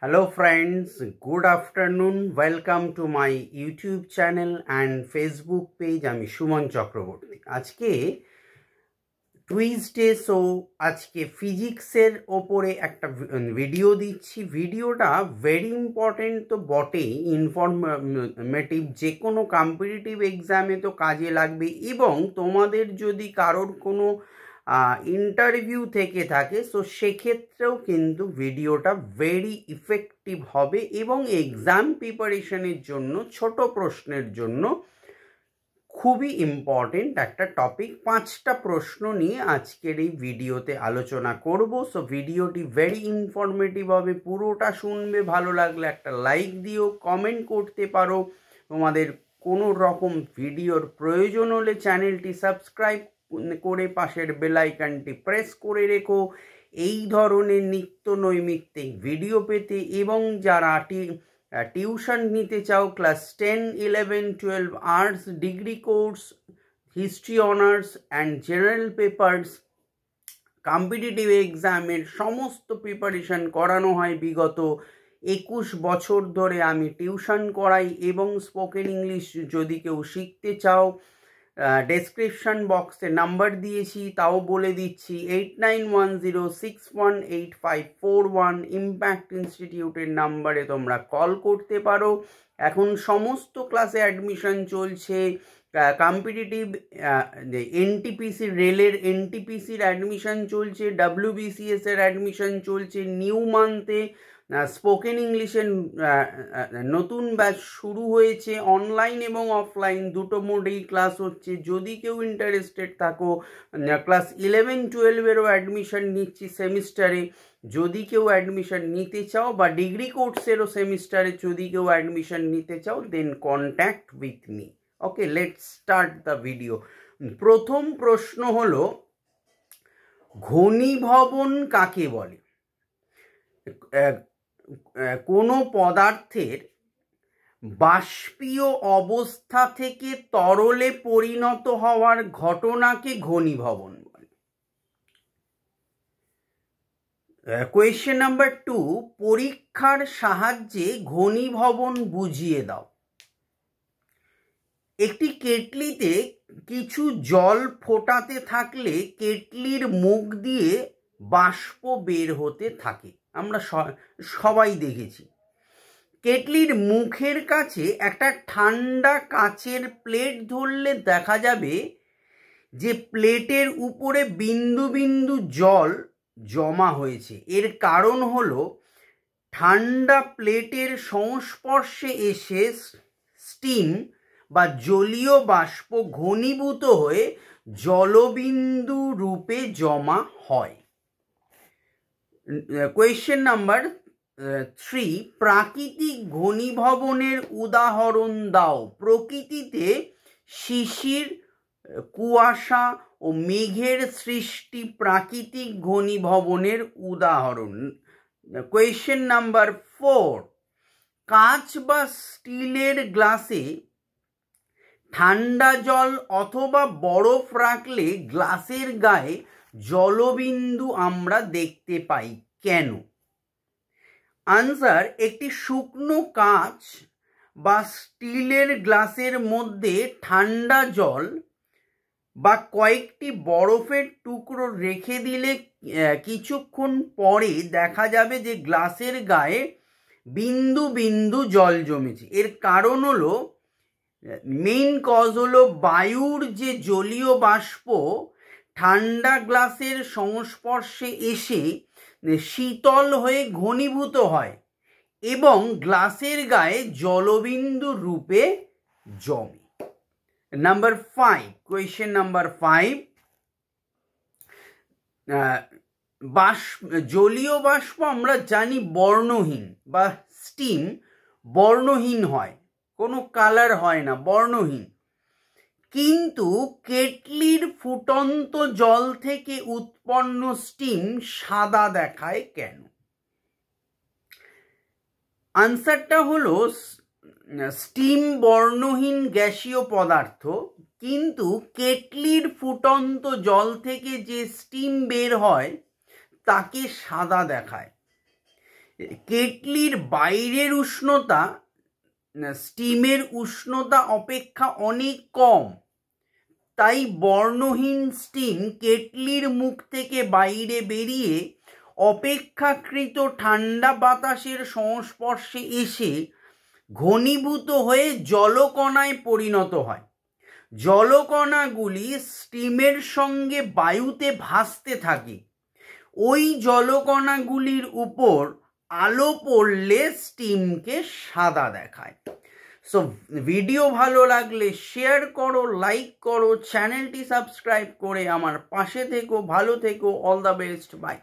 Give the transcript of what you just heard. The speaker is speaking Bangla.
Hello friends, good afternoon. Welcome to my YouTube channel and Facebook page. আমি সুমন চক্রবর্তী। আজকে টুইসডে, সো আজকে ফিজিক্সের ওপরে একটা ভিডিও দিচ্ছি। ভিডিওটা ভেরি ইম্পর্টেন্ট তো বটেই, ইনফরমেটিভ, যে কোনো কম্পিটিটিভ এক্সামে তো কাজে লাগবে, এবং তোমাদের যদি কারোর কোনো ইন্টারভিউ থেকে থাকে সো সেক্ষেত্রেও কিন্তু ভিডিওটা ভেরি ইফেক্টিভ হবে, এবং এক্সাম প্রিপারেশনের জন্য ছোট প্রশ্নের জন্য খুবই ইম্পর্টেন্ট একটা টপিক। 5টা প্রশ্ন নিয়ে আজকের এই ভিডিওতে আলোচনা করব। সো ভিডিওটি ভেরি ইনফরমেটিভ হবে, পুরোটা শুনবে। ভালো লাগলে একটা লাইক দিও, কমেন্ট করতে পারো। তোমাদের কোনো রকম ভিডিওর প্রয়োজন হলে চ্যানেলটি সাবস্ক্রাইব করে পাশের বেল আইকনটি প্রেস করে রেখো এই ধরনের নিত্য নৈমিত্তিক ভিডিও পেতে। এবং যারা টিউশন নিতে চাও, class 10, 11, 12 arts degree course, history honours and general papers, competitive এক্সামের সমস্ত প্রিপারেশন করানো হয়। বিগত 21 বছর ধরে আমি টিউশন করাই, এবং স্পোকেন ইংলিশ যদি কেউ শিখতে চাও, ডেসক্রিপশন বক্সে নাম্বার দিয়েছি, তাও বলে দিচ্ছি, 8910618541 ইম্প্যাক্ট ইনস্টিটিউটের নাম্বারে তোমরা কল করতে পারো। এখন সমস্ত ক্লাসে অ্যাডমিশন চলছে। কম্পিটিটিভ এনটিপিসি, রেলের এনটিপিসির অ্যাডমিশন চলছে, WBCS এর অ্যাডমিশন চলছে। নিউ মান্থে স্পোকেন ইংলিশের নতুন ব্যাচ শুরু হয়েছে, অনলাইন এবং অফলাইন দুটো মোডেই ক্লাস হচ্ছে। যদি কেউ ইন্টারেস্টেড থাকো, ক্লাস 11, 12-এরও অ্যাডমিশন নিচ্ছি সেমিস্টারে। যদি কেউ অ্যাডমিশন নিতে চাও, বা ডিগ্রি কোর্সেরও সেমিস্টারে যদি কেউ অ্যাডমিশন নিতে চাও, then contact with me. Okay, let's start the video. প্রথম প্রশ্ন হলো, ঘনীভবন কাকে বলে? কোনো পদার্থের বাষ্পীয় অবস্থা থেকে তরলে পরিণত হওয়ার ঘটনাকে ঘনীভবন বলে। কোয়েশ্চেন নাম্বার 2, পরীক্ষার সাহায্যে ঘনীভবন বুঝিয়ে দাও। একটি কেটলিতে কিছু জল ফোটাতে থাকলে কেটলির মুখ দিয়ে বাষ্প বের হতে থাকে। আমরা সবাই দেখেছি। কেটলির মুখের কাছে একটা ঠান্ডা কাচের প্লেট ধরলে দেখা যাবে যে প্লেটের উপরে বিন্দু বিন্দু জল জমা হয়েছে। এর কারণ হলো ঠান্ডা প্লেটের সংস্পর্শে এসে স্টিম বা জলীয় বাষ্প ঘনীভূত হয়ে জলবিন্দু রূপে জমা হয়। কোয়েশ্চেন নাম্বার 3, প্রাকৃতিক ঘনীভবনের উদাহরণ দাও। প্রকৃতিতে শিশির, কুয়াশা ও মেঘের সৃষ্টি প্রাকৃতিক ঘনীভবনের উদাহরণ। কোয়েশ্চেন নাম্বার 4, কাঁচ বা স্টিলের গ্লাসে ঠান্ডা জল অথবা বরফ রাখলে গ্লাসের গায়ে জলবিন্দু আমরা দেখতে পাই, কেন? আনসার, একটি শুকনো কাঁচ বা স্টিলের গ্লাসের মধ্যে ঠান্ডা জল বা কয়েকটি বরফের টুকরো রেখে দিলে কিছুক্ষণ পরে দেখা যাবে যে গ্লাসের গায়ে বিন্দু বিন্দু জল জমেছে। এর কারণ হলো, মেইন কজ হলো বায়ুর যে জলীয় বাষ্প ঠান্ডা গ্লাসের সংস্পর্শে এসে শীতল হয়ে ঘনীভূত হয় এবং গ্লাসের গায়ে জলবিন্দু রূপে জমে। নাম্বার 5, কোয়েশ্চেন নাম্বার 5, জলীয় বাষ্প আমরা জানি বর্ণহীন, বা স্টিম বর্ণহীন হয়, কোনো কালার হয় না, বর্ণহীন। কিন্তু কেটলির ফুটন্ত জল থেকে উৎপন্ন স্টিম সাদা দেখায় কেন? আনসারটা হলো, স্টিম বর্ণহীন গ্যাসীয় পদার্থ, কিন্তু কেটলির ফুটন্ত জল থেকে যে স্টিম বের হয় তাকে সাদা দেখায়। কেটলির বাইরের উষ্ণতা স্টিমের উষ্ণতা অপেক্ষা অনেক কম, তাই বর্ণহীন স্টিম কেটলির মুখ থেকে বাইরে বেরিয়ে অপেক্ষাকৃত ঠান্ডা বাতাসের সংস্পর্শে এসে ঘনীভূত হয়ে জলকণায় পরিণত হয়। জলকণাগুলি স্টিমের সঙ্গে বায়ুতে ভাসতে থাকে। ওই জলকণাগুলির উপর আলো পড়লে স্টিমকে সাদা দেখায়। সো ভিডিও ভালো লাগলে শেয়ার করো, লাইক করো, চ্যানেলটি সাবস্ক্রাইব করে আমার পাশে থেকো। ভালো থেকো। All the best. বাই।